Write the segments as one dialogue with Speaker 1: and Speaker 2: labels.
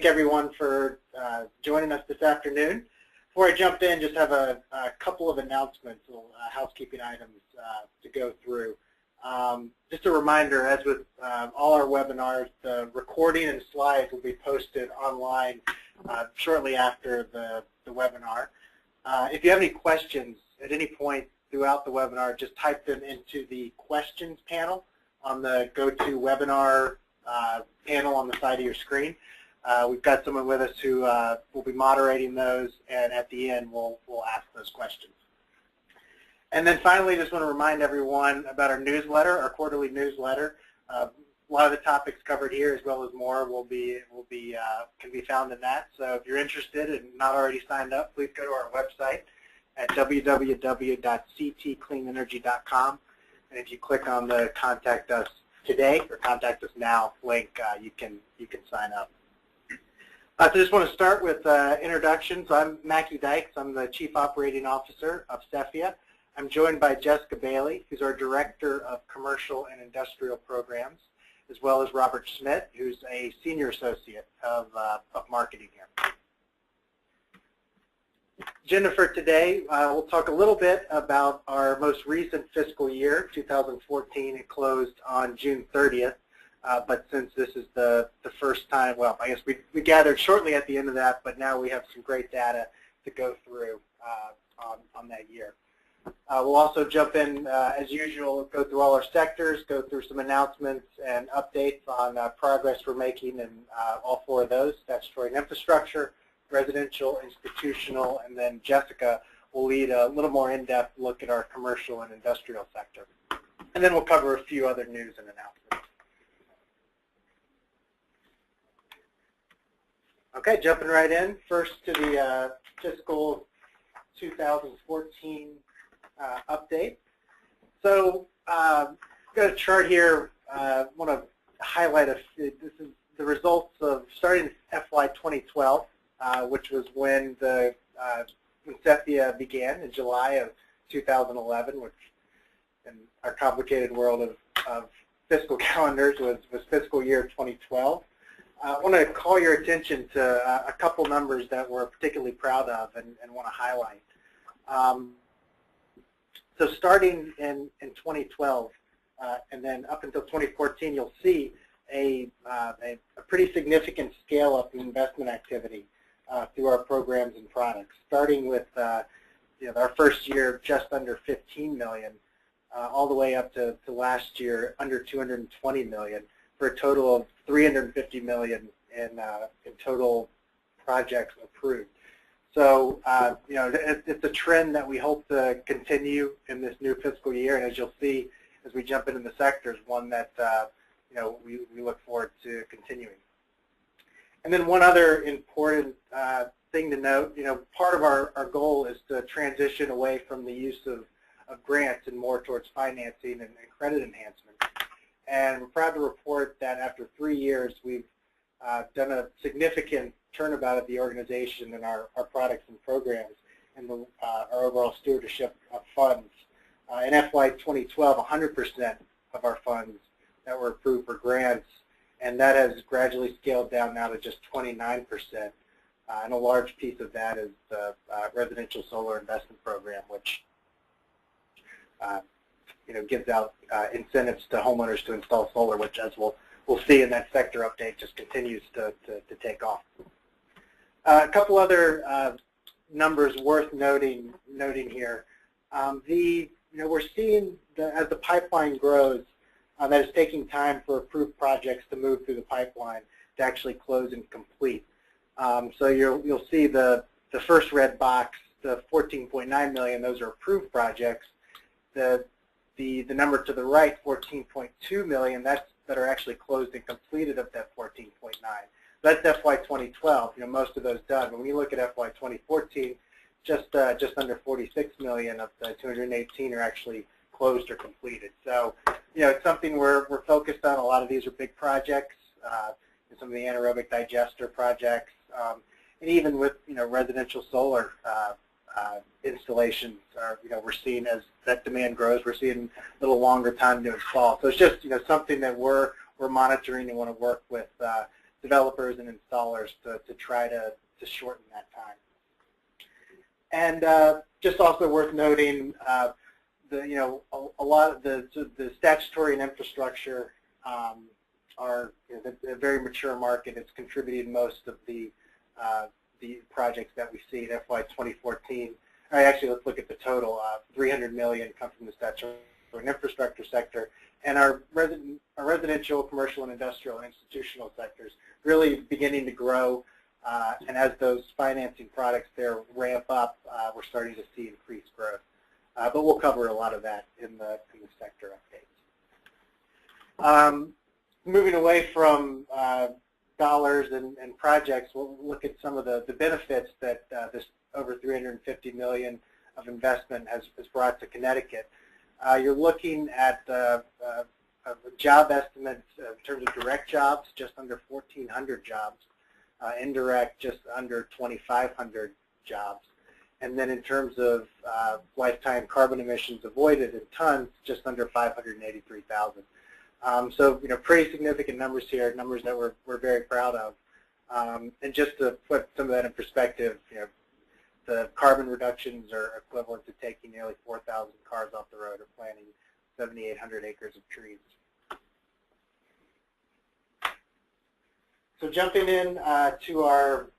Speaker 1: everyone for joining us this afternoon. Before I jump in, just have a couple of announcements, housekeeping items to go through. Just a reminder, as with all our webinars, the recording and slides will be posted online shortly after the webinar. If you have any questions at any point throughout the webinar, just type them into the questions panel on the GoToWebinar panel on the side of your screen. We've got someone with us who will be moderating those, and at the end we'll ask those questions. And then finally, just want to remind everyone about our newsletter, our quarterly newsletter. A lot of the topics covered here, as well as more, can be found in that. So if you're interested and not already signed up, please go to our website at www.ctcleanenergy.com. And if you click on the Contact Us Today or Contact Us Now link, you can sign up. So I just want to start with introductions. I'm Mackie Dykes. I'm the Chief Operating Officer of CEFIA. I'm joined by Jessica Bailey, who's our Director of Commercial and Industrial Programs, as well as Robert Schmidt, who's a Senior Associate of Marketing here. Agenda for today, we'll talk a little bit about our most recent fiscal year, 2014. It closed on June 30th, but since this is the first time, well, I guess we gathered shortly at the end of that, but now we have some great data to go through on that year. We'll also jump in, as usual, go through all our sectors, go through some announcements and updates on progress we're making in all four of those: statutory and infrastructure, residential, institutional, and then Jessica will lead a little more in-depth look at our commercial and industrial sector. And then we'll cover a few other news and announcements. Okay, jumping right in. First to the fiscal 2014 update. So I've got a chart here. I want to highlight this is the results of starting FY2012, which was when CEFIA began in July of 2011, which in our complicated world of fiscal calendars was fiscal year 2012. I want to call your attention to a couple numbers that we're particularly proud of and want to highlight. So starting in 2012 and then up until 2014, you'll see a pretty significant scale up in investment activity through our programs and products, starting with our first year just under $15 million, all the way up to last year under $220 million, for a total of $350 million in total projects approved. So, it's a trend that we hope to continue in this new fiscal year, and as you'll see as we jump into the sectors, one that we look forward to continuing. And then one other important thing to note, part of our goal is to transition away from the use of grants and more towards financing and credit enhancement. And we're proud to report that after 3 years, we've done a significant turnabout of the organization and our products and programs and our overall stewardship of funds. In FY2012, 100% of our funds that were approved for grants, and that has gradually scaled down now to just 29%. And a large piece of that is the residential solar investment program, which gives out incentives to homeowners to install solar, which, as we'll see in that sector update, just continues to take off. A couple other numbers worth noting here. We're seeing as the pipeline grows, that it's taking time for approved projects to move through the pipeline to actually close and complete. So you'll see the first red box, the $14.9 million. Those are approved projects. The number to the right, $14.2 million, that are actually closed and completed of that 14.9. That's FY2012. Most of those done. But when you look at FY2014, just under $46 million of the 218 are actually closed or completed. So, it's something we're focused on. A lot of these are big projects. Some of the anaerobic digester projects, and even with residential solar installations, are we're seeing as that demand grows, we're seeing a little longer time to install. So it's just something that we're monitoring and want to work with developers and installers to try to shorten that time. And just also worth noting, a lot of the statutory and infrastructure are a very mature market. It's contributed most of the projects that we see in FY2014. Actually, let's look at the total. $300 million come from the statutory and infrastructure sector, and our residential, commercial, and industrial and institutional sectors really beginning to grow. And as those financing products there ramp up, we're starting to see increased growth. But we'll cover a lot of that in the sector updates. Moving away from dollars and projects, we'll look at some of the benefits that this over $350 million of investment has brought to Connecticut. You're looking at job estimates in terms of direct jobs, just under 1,400 jobs. Indirect, just under 2,500 jobs. And then in terms of lifetime carbon emissions avoided in tons, just under 583,000. So, pretty significant numbers here, numbers that we're very proud of. And just to put some of that in perspective, the carbon reductions are equivalent to taking nearly 4,000 cars off the road or planting 7,800 acres of trees. So jumping in to our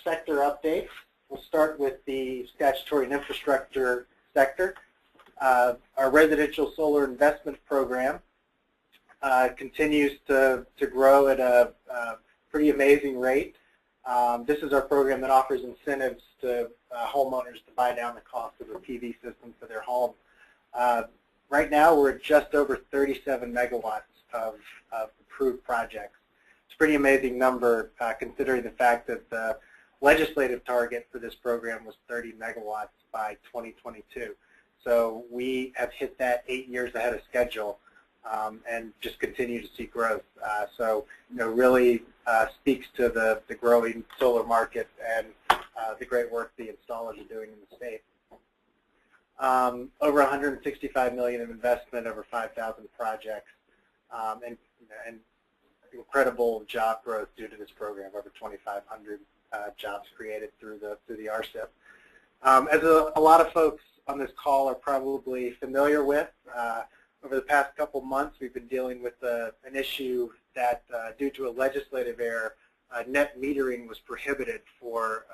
Speaker 1: sector updates, we'll start with the statutory and infrastructure sector. Our residential solar investment program continues to grow at a pretty amazing rate. This is our program that offers incentives to homeowners to buy down the cost of a PV system for their home. Right now, we're at just over 37 megawatts of approved projects. It's a pretty amazing number considering the fact that the legislative target for this program was 30 megawatts by 2022. So we have hit that 8 years ahead of schedule and just continue to see growth. So really speaks to the growing solar market and the great work the installers are doing in the state. Over $165 million of investment, over 5,000 projects, and incredible job growth due to this program. Over 2,500 jobs created through the RCIP. As a lot of folks on this call are probably familiar with, over the past couple months we've been dealing with an issue that due to a legislative error, net metering was prohibited for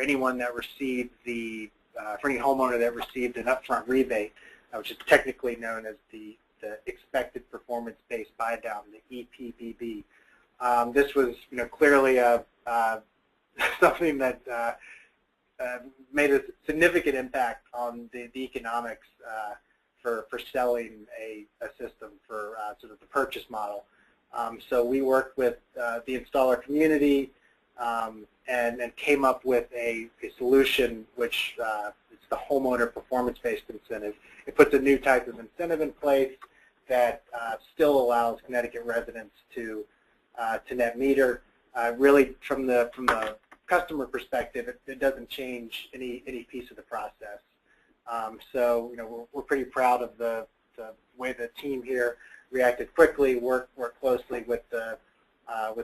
Speaker 1: anyone that received for any homeowner that received an upfront rebate, which is technically known as the expected performance-based buy-down, the EPBB. This was, clearly something that made a significant impact on the economics for selling a system for sort of the purchase model. So we worked with the installer community and came up with a solution which is the homeowner performance-based incentive. It puts a new type of incentive in place that still allows Connecticut residents to net meter. Really, from the customer perspective, it doesn't change any piece of the process. So we're pretty proud of the way the team here reacted quickly, worked closely with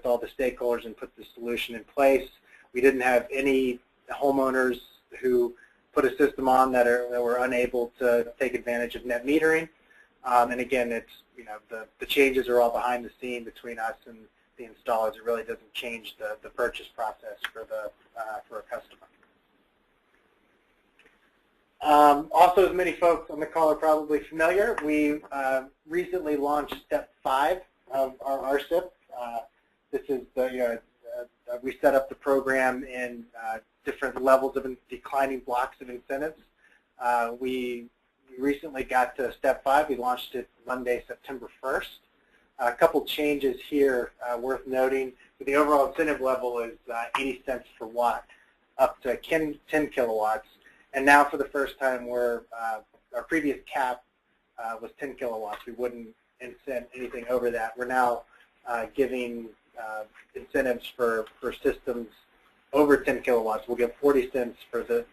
Speaker 1: all the stakeholders and put the solution in place. We didn't have any homeowners who put a system on that were unable to take advantage of net metering. And again, it's the changes are all behind the scene between us and the installers. It really doesn't change the purchase process for a customer. Also, as many folks on the call are probably familiar, we recently launched Step 5 of our RCIP. This is we set up the program in different levels of declining blocks of incentives. We recently got to Step 5. We launched it Monday, September 1st. A couple changes here worth noting. The overall incentive level is 80 cents per watt, up to 10 kilowatts. And now, for the first time, our previous cap was 10 kilowatts. We wouldn't incent anything over that. We're now giving incentives for systems over 10 kilowatts. We'll give 40 cents for the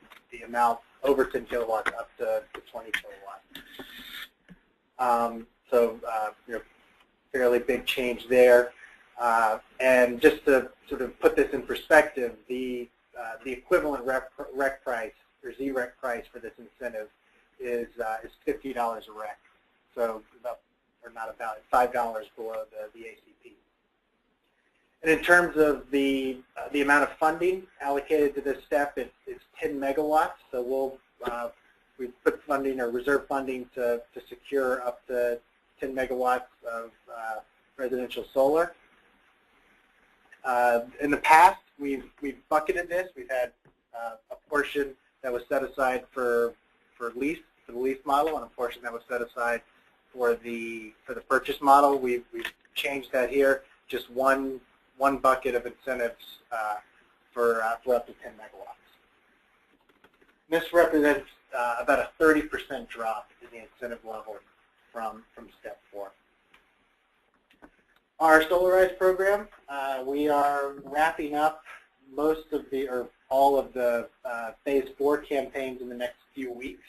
Speaker 1: amount over 10 kilowatts up to 20 kilowatts. So, fairly big change there. And just to sort of put this in perspective, the equivalent rec price or ZREC price for this incentive is $50 a rec. So about, or not about, $5 below the ACP. And in terms of the amount of funding allocated to this step, it's 10 megawatts. So we put funding or reserve funding to secure up to 10 megawatts of residential solar. In the past, we've bucketed this. We've had a portion that was set aside for the lease model, and a portion that was set aside for the purchase model. We've changed that here. Just one bucket of incentives for up to 10 megawatts. This represents about a 30% drop in the incentive level from step 4. Our Solarize program, we are wrapping up most of the, or all of the phase 4 campaigns in the next few weeks.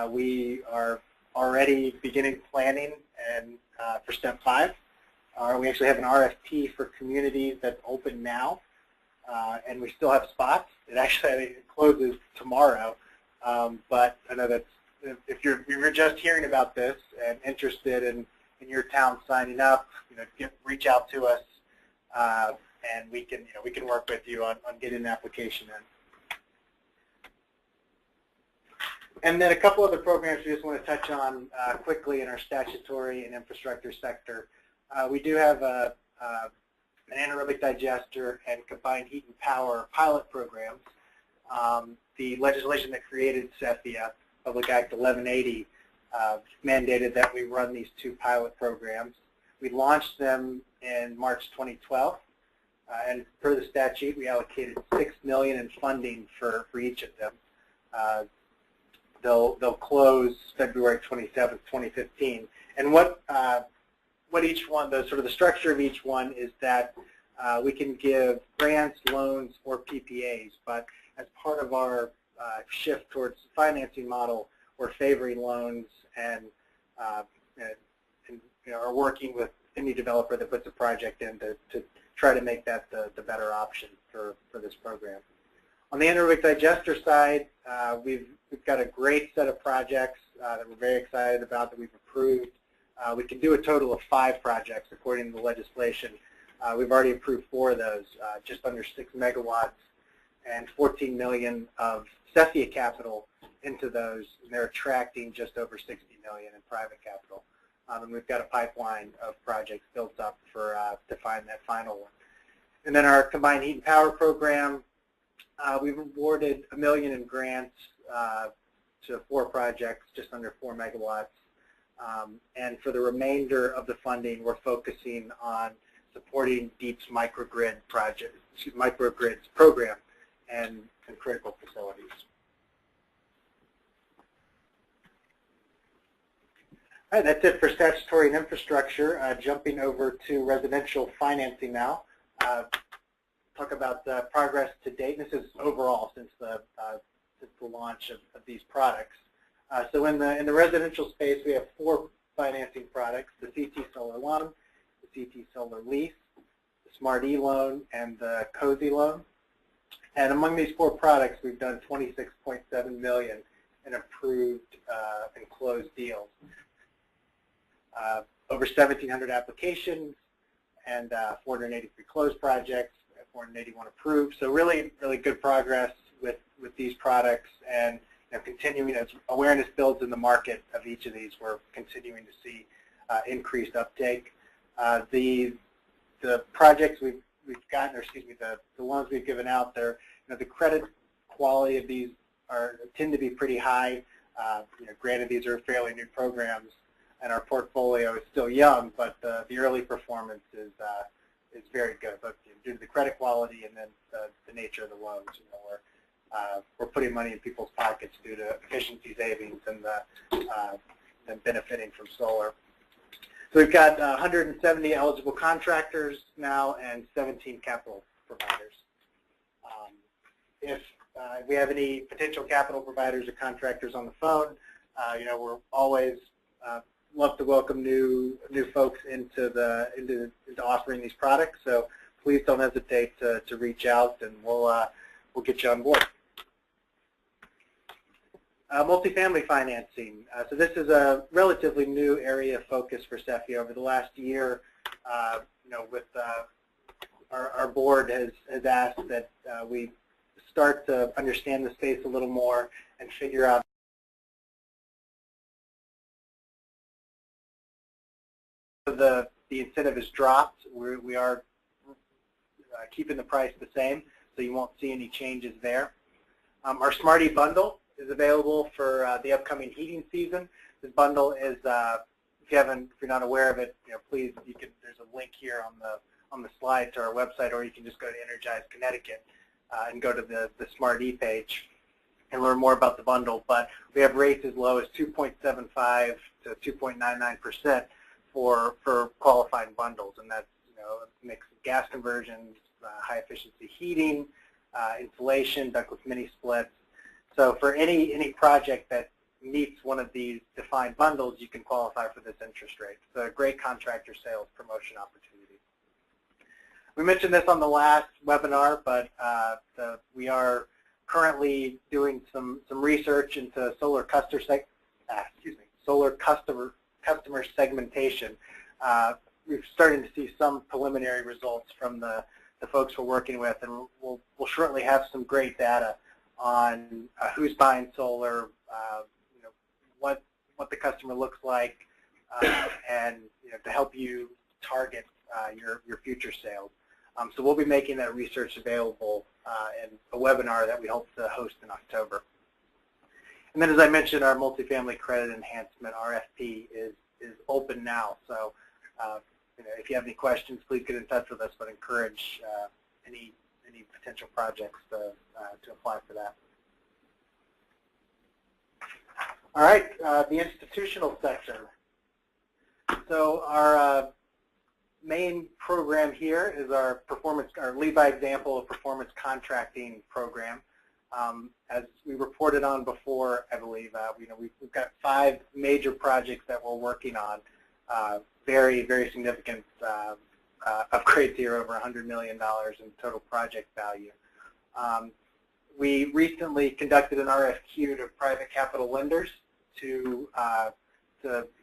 Speaker 1: We are already beginning planning and for step 5. We actually have an RFP for communities that's open now, and we still have spots. It actually closes tomorrow, but I know that if you're just hearing about this and interested in your town signing up, reach out to us, and we can work with you on getting an application in. And then a couple other programs we just want to touch on quickly in our statutory and infrastructure sector. We do have an anaerobic digester and combined heat and power pilot programs. The legislation that created CEFIA, Public Act 1180, mandated that we run these 2 pilot programs. We launched them in March 2012, and per the statute, we allocated $6 million in funding for each of them. They'll close February 27th, 2015. And what each one, the structure of each one is that we can give grants, loans, or PPAs, but as part of our shift towards the financing model, we're favoring loans and are working with any developer that puts a project in to try to make that the better option for this program. On the anaerobic digester side, we've got a great set of projects that we're very excited about that we've approved. We can do a total of 5 projects according to the legislation. We've already approved 4 of those, just under 6 megawatts, and 14 million of CEFIA capital into those, and they're attracting just over 60 million in private capital. And we've got a pipeline of projects built up to find that final one. And then our combined heat and power program, we've awarded $1 million in grants to 4 projects, just under 4 megawatts. And for the remainder of the funding, we're focusing on supporting DEEP's microgrids program and critical facilities. All right, that's it for statutory and infrastructure. Jumping over to residential financing now. Talk about the progress to date. This is overall since the launch of these products. So in the residential space, we have 4 financing products: the CT Solar Loan, the CT Solar Lease, the Smart E Loan, and the Cozy Loan. And among these 4 products, we've done $26.7 million in approved and closed deals. Over 1,700 applications and 483 closed projects, 481 approved. So really, really good progress with these products, and continuing as awareness builds in the market of each of these, we're continuing to see increased uptake. The projects we've gotten, or excuse me, the loans we've given out there, the credit quality of these tend to be pretty high. Granted, these are fairly new programs, and our portfolio is still young, but the early performance is very good, but due to the credit quality and then the nature of the loans. We're putting money in people's pockets due to efficiency savings and benefiting from solar. So we've got 170 eligible contractors now and 17 capital providers. If we have any potential capital providers or contractors on the phone, we're always love to welcome new folks into offering these products. So please don't hesitate to reach out, and we'll get you on board. Multifamily financing. So this is a relatively new area of focus for CEFI. Over the last year, with our board has asked that we start to understand the space a little more and figure out the incentive is dropped. We are keeping the price the same, so you won't see any changes there. Our Smarty bundle is available for the upcoming heating season. This bundle is, if you're not aware of it, please, there's a link here on the slide to our website, or you can just go to Energize Connecticut and go to the Smarty page and learn more about the bundle. But we have rates as low as 2.75 to 2.99% for qualifying bundles, and that's a mix of gas conversions, high efficiency heating, insulation, ductless mini splits. So for any project that meets one of these defined bundles, you can qualify for this interest rate. It's a great contractor sales promotion opportunity. We mentioned this on the last webinar, but we are currently doing some research into solar customer segmentation. We're starting to see some preliminary results from the folks we're working with, and we'll shortly have some great data on who's buying solar, what the customer looks like, and to help you target your future sales. So we'll be making that research available in a webinar that we hope to host in October. And then, as I mentioned, our multifamily credit enhancement RFP is open now. So if you have any questions, please get in touch with us, but encourage any potential projects to apply for that. All right, the institutional section. So our main program here is our lead by example of performance contracting program. As we reported on before, I believe, we've got 5 major projects that we're working on. Very, very significant upgrades here, over $100 million in total project value. We recently conducted an RFQ to private capital lenders to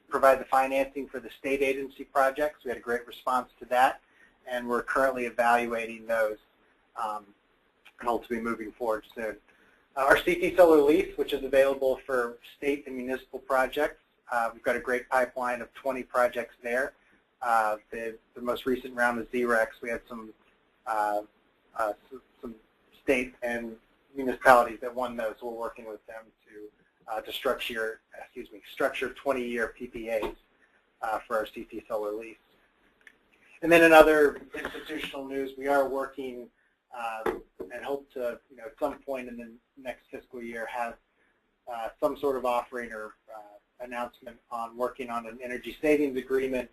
Speaker 1: provide the financing for the state agency projects. We had a great response to that, and we're currently evaluating those and hope to be moving forward soon. Our CT Solar lease, which is available for state and municipal projects, we've got a great pipeline of 20 projects there. The most recent round of ZREX, we had some state and municipalities that won those. We're working with them to structure 20-year PPAs for our CT Solar lease. And then in other institutional news, we are working and hope to, at some point in the next fiscal year, have some sort of offering or announcement on working on an energy savings agreement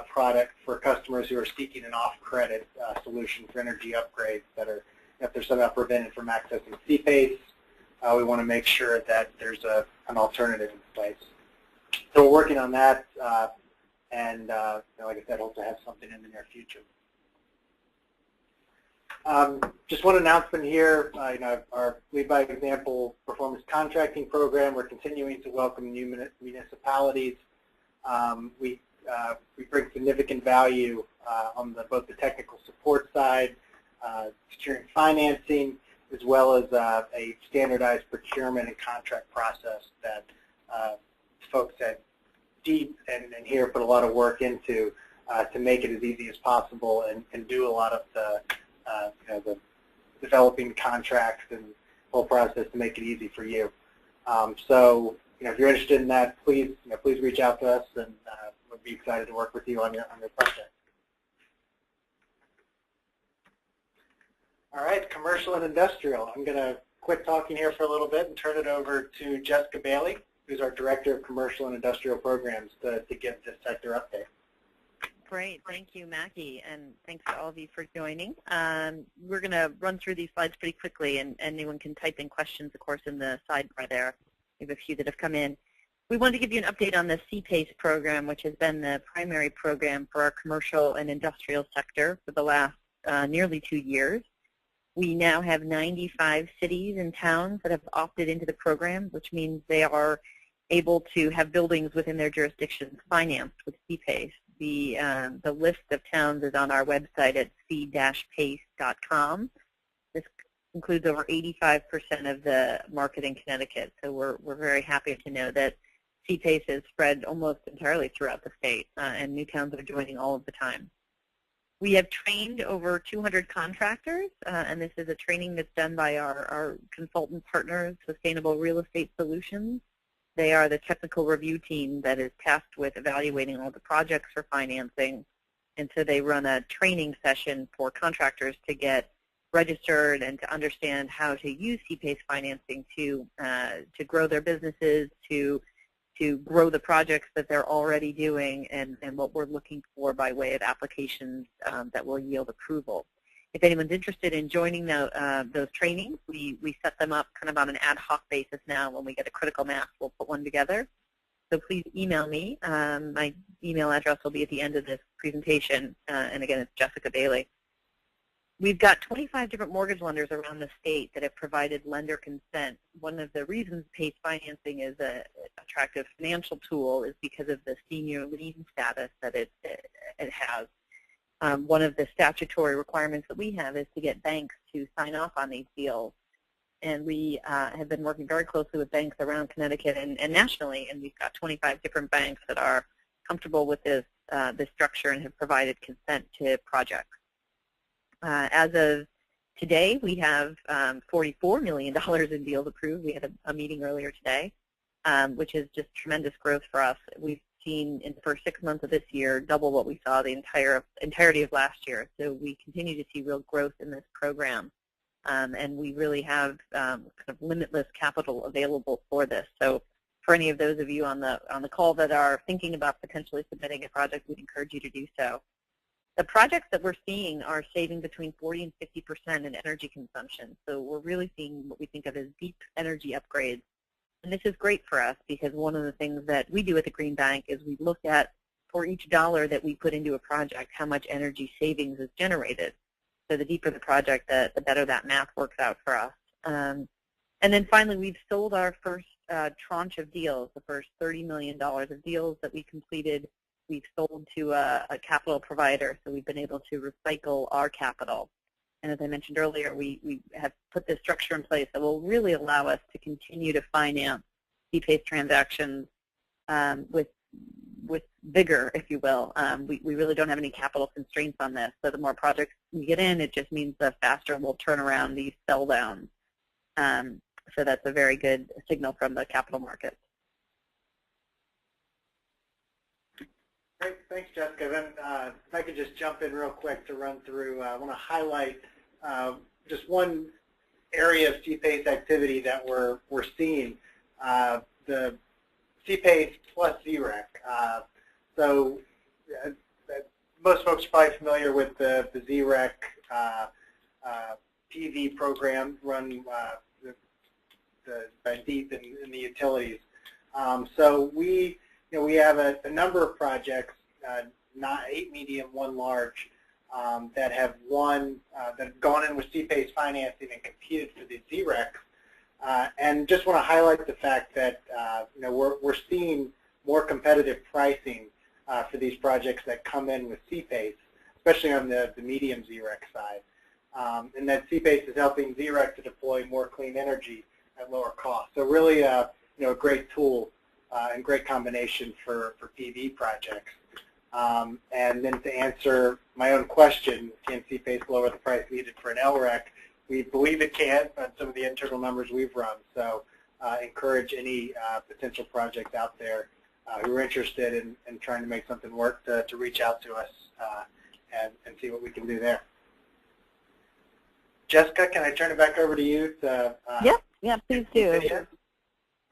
Speaker 1: product for customers who are seeking an off-credit solution for energy upgrades that are, if they're somehow prevented from accessing CPACE, we want to make sure that there's an alternative in place. So we're working on that, and like I said, hope to have something in the near future. Just one announcement here, our lead by example performance contracting program, we're continuing to welcome new municipalities. We bring significant value on both the technical support side, securing financing, as well as a standardized procurement and contract process that folks at Deep and here put a lot of work into to make it as easy as possible and do a lot of the developing contracts and whole process to make it easy for you. So if you're interested in that, please reach out to us, and we'll be excited to work with you on your project. All right, commercial and industrial. I'm going to quit talking here for a little bit and turn it over to Jessica Bailey, who's our Director of Commercial and Industrial Programs, to give this sector update.
Speaker 2: Great. Thank you, Mackie, and thanks to all of you for joining. We're going to run through these slides pretty quickly, and anyone can type in questions, of course, in the sidebar there. We have a few that have come in. We wanted to give you an update on the CPACE program, which has been the primary program for our commercial and industrial sector for the last nearly 2 years. We now have 95 cities and towns that have opted into the program, which means they are able to have buildings within their jurisdictions financed with CPACE. The list of towns is on our website at c-pace.com. This includes over 85% of the market in Connecticut, so we're very happy to know that CPACE is spread almost entirely throughout the state, and new towns are joining all of the time. We have trained over 200 contractors, and this is a training that's done by our consultant partners, Sustainable Real Estate Solutions. They are the technical review team that is tasked with evaluating all the projects for financing, and so they run a training session for contractors to get registered and to understand how to use CPACE financing to grow their businesses, to grow the projects that they're already doing, and what we're looking for by way of applications that will yield approval. If anyone's interested in joining those trainings, we set them up kind of on an ad hoc basis now. When we get a critical mass, we'll put one together. So please email me. My email address will be at the end of this presentation, and again, it's Jessica Bailey. We've got 25 different mortgage lenders around the state that have provided lender consent. One of the reasons PACE financing is an attractive financial tool is because of the senior lien status that it has. One of the statutory requirements that we have is to get banks to sign off on these deals. And we have been working very closely with banks around Connecticut and nationally, and we've got 25 different banks that are comfortable with this structure and have provided consent to projects. As of today, we have $44 million in deals approved. We had a meeting earlier today, which is just tremendous growth for us. We've seen in the first 6 months of this year double what we saw the entirety of last year. So we continue to see real growth in this program, and we really have kind of limitless capital available for this. So for any of those of you on the call that are thinking about potentially submitting a project, we'd encourage you to do so. The projects that we're seeing are saving between 40 and 50% in energy consumption. So we're really seeing what we think of as deep energy upgrades. And this is great for us because one of the things that we do at the Green Bank is we look at, for each dollar that we put into a project, how much energy savings is generated. So the deeper the project, the better that math works out for us. And then finally, we've sold our first tranche of deals, the first $30 million of deals that we completed. We've sold to a capital provider, so we've been able to recycle our capital. And as I mentioned earlier, we have put this structure in place that will really allow us to continue to finance CPACE transactions with vigor, if you will. We really don't have any capital constraints on this, so the more projects we get in, it just means the faster we'll turn around these sell downs. So that's a very good signal from the capital markets.
Speaker 1: Great, thanks, Jessica. Then if I could just jump in real quick to run through, I want to highlight just one area of CPACE activity that we're seeing, the CPACE plus ZREC. So most folks are probably familiar with the ZREC PV program run by DEEP in the utilities. So we have a number of projects, 8 medium, 1 large, that have gone in with CPACE financing and competed for the ZREC. And just want to highlight the fact that we're seeing more competitive pricing for these projects that come in with CPACE, especially on the medium ZREC side. And that CPACE is helping ZREC to deploy more clean energy at lower cost. So really, a great tool and great combination for PV projects. And then to answer my own question, can CPACE lower the price needed for an LREC? We believe it can on some of the internal numbers we've run. So encourage any potential projects out there who are interested in trying to make something work to reach out to us and see what we can do there. Jessica, can I turn it back over to you?
Speaker 2: Yeah, please do.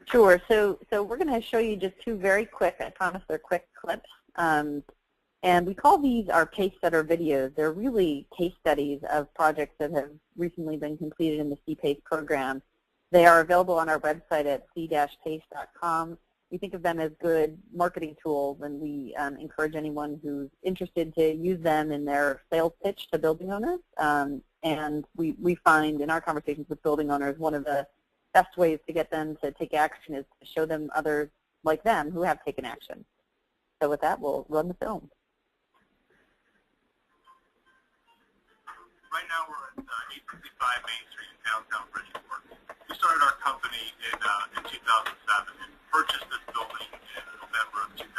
Speaker 2: Sure. So we're going to show you just 2 very quick, I promise they're quick clips. And we call these our pace-setter videos. They're really case studies of projects that have recently been completed in the CPACE program. They are available on our website at c-pace.com. we think of them as good marketing tools, and we encourage anyone who's interested to use them in their sales pitch to building owners. And we find in our conversations with building owners, one of the best ways to get them to take action is to show them others like them who have taken action. So with that, we'll run the film.
Speaker 3: Right now we're at 865 Main Street in downtown Bridgeport. We started our company in 2007 and purchased this building in November of 2008.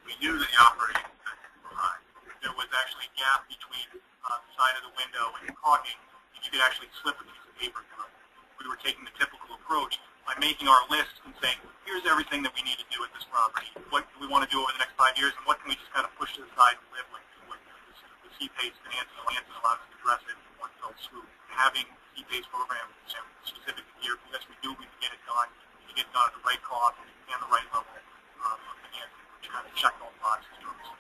Speaker 3: We knew that the operating expenses were high. There was actually a gap between the side of the window and caulking, and you could actually slip a piece of paper through. We were taking the typical approach by making our list and saying, here's everything that we need to do at this property. What do we want to do over the next 5 years, and what can we just kind of push to the side and live with? The C-PACE financing allows us to address it in one fell swoop. Having the C-PACE program specifically here, yes, we do, we can get it done. We can get it done at the right cost and the right level of financing, which kind of check all boxes to us.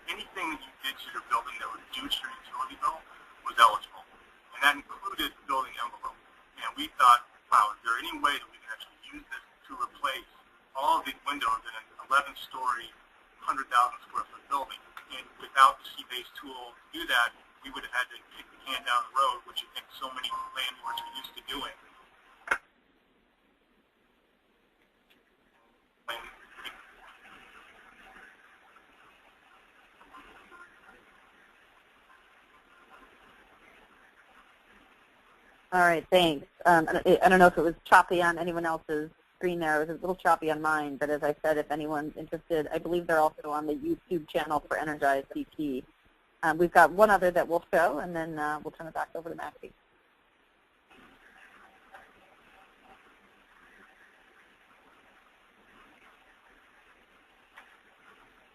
Speaker 3: Anything that you did to your building that would reduce your utility bill was eligible, and that included the building envelope. And we thought, wow, is there any way that we can actually use this to replace all of the windows in an 11-story, 100,000 square foot building? And without the C-PACE tool to do that, we would have had to kick the can down the road, which I think so many landlords are used to doing.
Speaker 2: All right, thanks. I don't know if it was choppy on anyone else's screen there. It was a little choppy on mine, but as I said, if anyone's interested, I believe they're also on the YouTube channel for Energize CP. We've got one other that we'll show, and then we'll turn it back over to Maxie.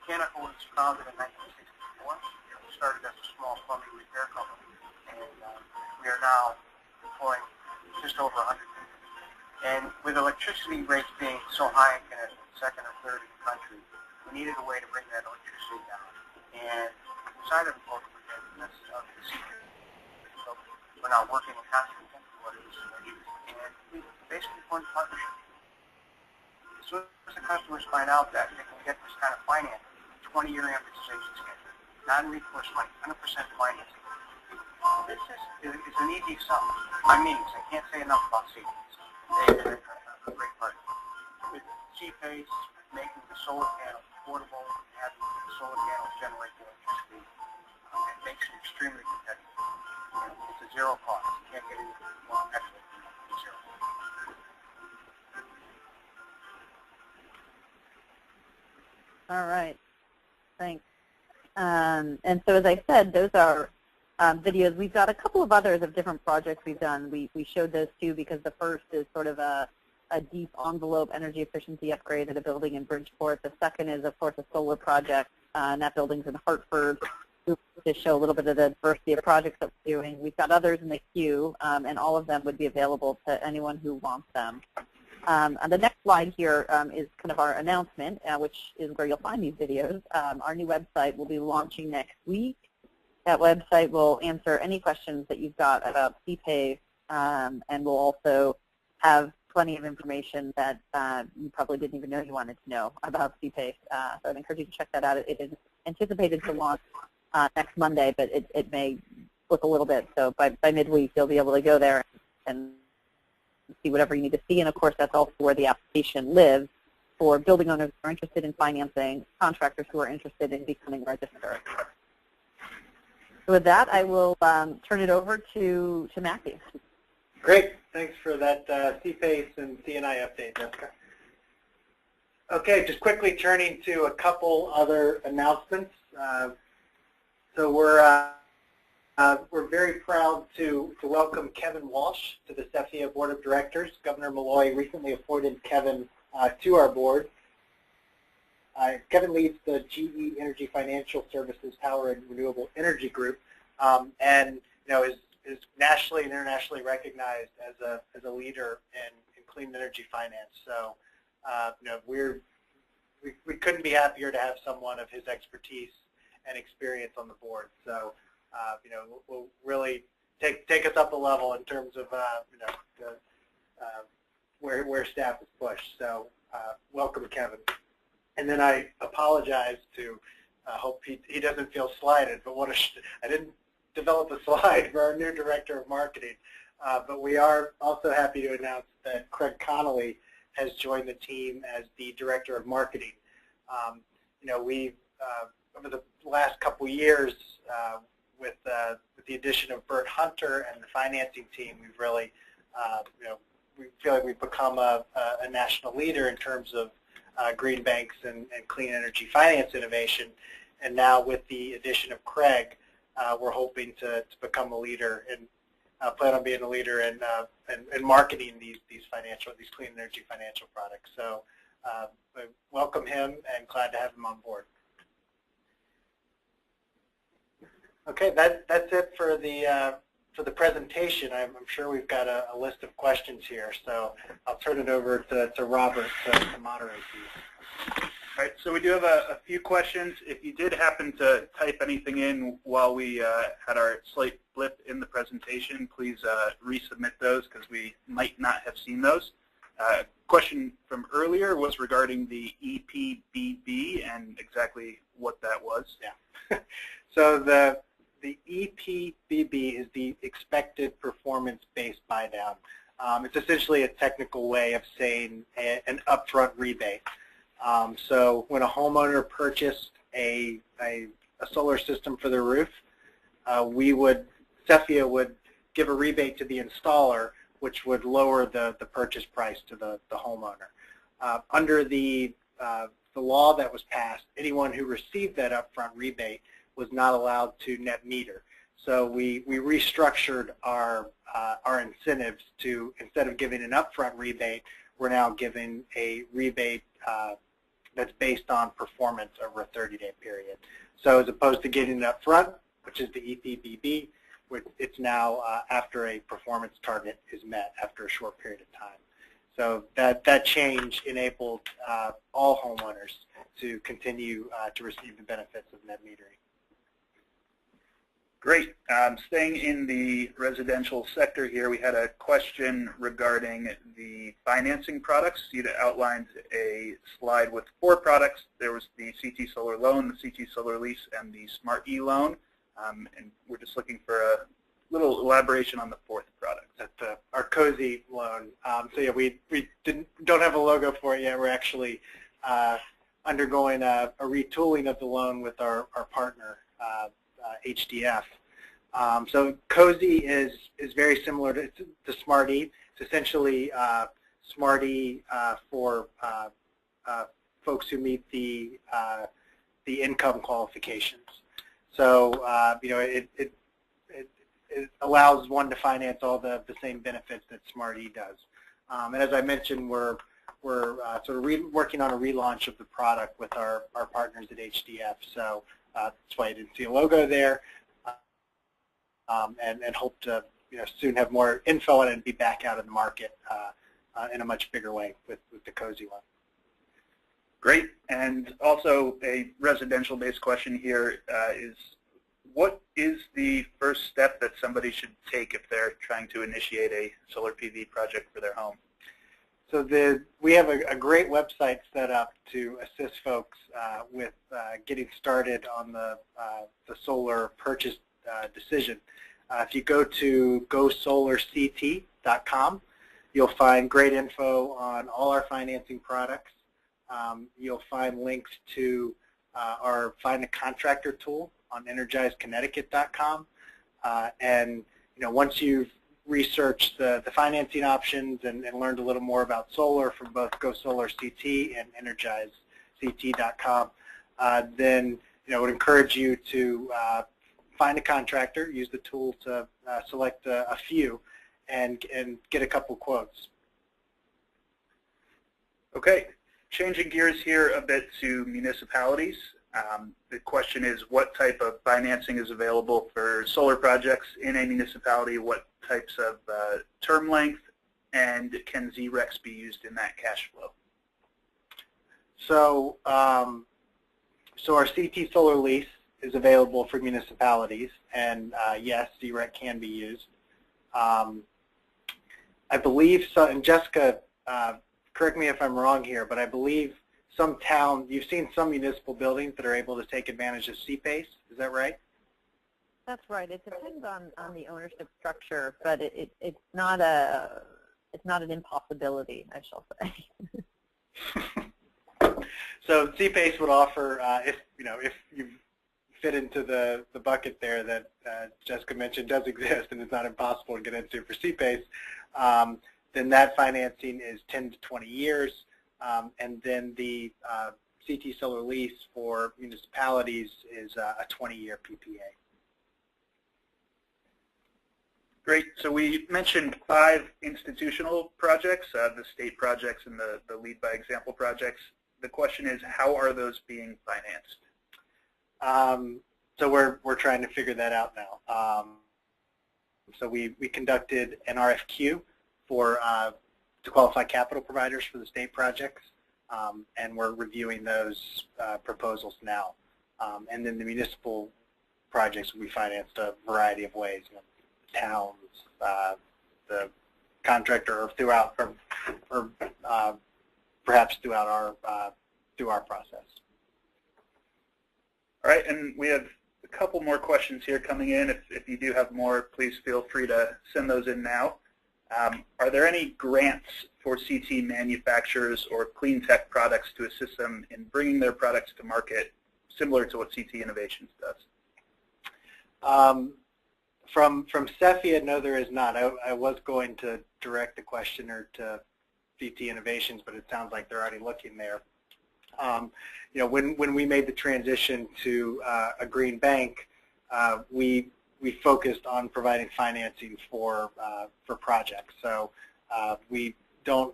Speaker 3: Mechanical was founded in 1964. We started as a small plumbing repair company, and we are now employing just over 100 people. And with electricity rates being so high in Connecticut, second or third in the country, we needed a way to bring that electricity down. And we decided to work with the secret. So we're now working in concert with them, what it is, and we basically formed a partnership. As soon as the customers find out that they can get this kind of financing, 20-year amortization schedule, non-recourse money, 100% financing. This is an easy sell. My meetings, I can't say enough about savings. They're a great partner. With C-PACE, making the solar panels affordable, having the solar panels generate the electricity, it makes it extremely competitive. And it's a zero cost. You can't get anything more excellent than zero.
Speaker 2: All right, thanks. And so as I said, those are videos. We've got a couple of others of different projects we've done. We showed those two because the first is sort of a deep envelope energy efficiency upgrade at a building in Bridgeport. The second is, of course, a solar project, and that building's in Hartford, to show a little bit of the diversity of projects that we're doing. We've got others in the queue, and all of them would be available to anyone who wants them. And the next slide here is kind of our announcement, which is where you'll find these videos. Our new website will be launching next week. That website will answer any questions that you've got about C-PACE, and will also have plenty of information that you probably didn't even know you wanted to know about C-PACE. So I'd encourage you to check that out. It is anticipated to launch next Monday, but it may look a little bit. So by midweek, you'll be able to go there and see whatever you need to see. And, of course, that's also where the application lives for building owners who are interested in financing, contractors who are interested in becoming registered. So with that, I will turn it over to Matthew.
Speaker 1: Great. Thanks for that C-PACE and C&I update, Jessica. Okay, just quickly turning to a couple other announcements. So we're very proud to welcome Kevin Walsh to the CEFIA Board of Directors. Governor Malloy recently appointed Kevin to our board. Kevin leads the GE Energy Financial Services Power and Renewable Energy Group, and is nationally and internationally recognized as a leader in clean energy finance. So we couldn't be happier to have someone of his expertise and experience on the board. So will really take us up a level in terms of where staff is pushed. So welcome Kevin. And then I apologize to, hope he doesn't feel slighted, but I didn't develop a slide for our new Director of Marketing. But we are also happy to announce that Craig Connolly has joined the team as the Director of Marketing. We've, over the last couple years, with the addition of Bert Hunter and the financing team, we've really, we feel like we've become a national leader in terms of green banks and clean energy finance innovation. And now with the addition of Craig, we're hoping to become a leader and plan on being a leader in marketing these clean energy financial products. So welcome him and glad to have him on board. Okay, that's it for the presentation. I'm sure we've got a list of questions here, so I'll turn it over to Robert to moderate these.
Speaker 4: All right, so we do have a few questions. If you did happen to type anything in while we had our slight blip in the presentation, please resubmit those because we might not have seen those. Question from earlier was regarding the EPBB and exactly what that was.
Speaker 1: Yeah. So the EPBB is the expected performance-based buy-down. It's essentially a technical way of saying an upfront rebate. So when a homeowner purchased a solar system for their roof, Cephia would give a rebate to the installer, which would lower the purchase price to the homeowner. Under the law that was passed, anyone who received that upfront rebate was not allowed to net meter. So we restructured our incentives to, instead of giving an upfront rebate, we're now giving a rebate that's based on performance over a 30-day period. So as opposed to getting it up front, which is the EPBB, it's now after a performance target is met after a short period of time. So that change enabled all homeowners to continue to receive the benefits of net metering.
Speaker 4: Great. Staying in the residential sector here, we had a question regarding the financing products. You outlined a slide with 4 products. There was the CT Solar Loan, the CT Solar Lease, and the Smart E Loan. And we're just looking for a little elaboration on the 4th product.
Speaker 1: That's our Cozy Loan. So yeah, we don't have a logo for it yet. We're actually undergoing a retooling of the loan with our partner, HDF. So Cozy is very similar to Smart E. It's essentially Smart E for folks who meet the income qualifications. So it allows one to finance all the same benefits that Smart E does. And as I mentioned, we're sort of working on a relaunch of the product with our partners at HDF. So that's why I didn't see a logo there, and hope to soon have more info on it and be back out in the market in a much bigger way with the Cozy one.
Speaker 4: Great. And also a residential-based question here is, what is the first step that somebody should take if they're trying to initiate a solar PV project for their home?
Speaker 1: So we have a great website set up to assist folks with getting started on the solar purchase decision. If you go to gosolarct.com, you'll find great info on all our financing products. You'll find links to our Find a Contractor tool on energizeconnecticut.com. And once you've researched the financing options and learned a little more about solar from both GoSolarCT and EnergizeCT.com, then I would encourage you to find a contractor, use the tool to select a few, and get a couple quotes.
Speaker 4: Okay, changing gears here a bit to municipalities. The question is, what type of financing is available for solar projects in a municipality? What types of term length, and can ZRECs be used in that cash flow?
Speaker 1: So, so our CT Solar Lease is available for municipalities, and yes, ZREC can be used. I believe so, and Jessica correct me if I'm wrong here, but I believe some town, you've seen some municipal buildings that are able to take advantage of CPACE. Is that right?
Speaker 2: That's right. It depends on the ownership structure, but it's not an impossibility, I shall say.
Speaker 1: So CPACE would offer, if you fit into the bucket there that Jessica mentioned does exist and it's not impossible to get into for CPACE, then that financing is 10 to 20 years, and then the CT solar lease for municipalities is a 20-year PPA.
Speaker 4: Great. So we mentioned 5 institutional projects, the state projects and the lead by example projects. The question is, how are those being financed?
Speaker 1: So we're trying to figure that out now. So we conducted an RFQ to qualify capital providers for the state projects, and we're reviewing those proposals now. And then the municipal projects will be financed a variety of ways. Towns, the contractor, or throughout, or perhaps throughout our process.
Speaker 4: All right, and we have a couple more questions here coming in. If you do have more, please feel free to send those in now. Are there any grants for CT manufacturers or clean tech products to assist them in bringing their products to market, similar to what CT Innovations does?
Speaker 1: From Cephia, no, there is not. I was going to direct the questioner to CT Innovations, but it sounds like they're already looking there. When we made the transition to a green bank, we focused on providing financing for projects. So we no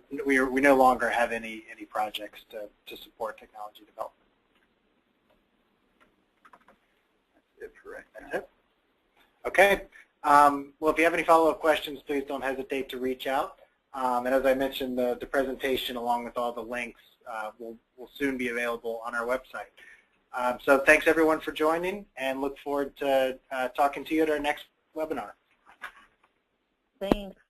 Speaker 1: longer have any projects to support technology development.
Speaker 4: That's it for right now.
Speaker 1: That's it. Okay. Well, if you have any follow-up questions, please don't hesitate to reach out. And as I mentioned, the presentation along with all the links will soon be available on our website. So thanks everyone for joining, and look forward to talking to you at our next webinar.
Speaker 2: Thanks.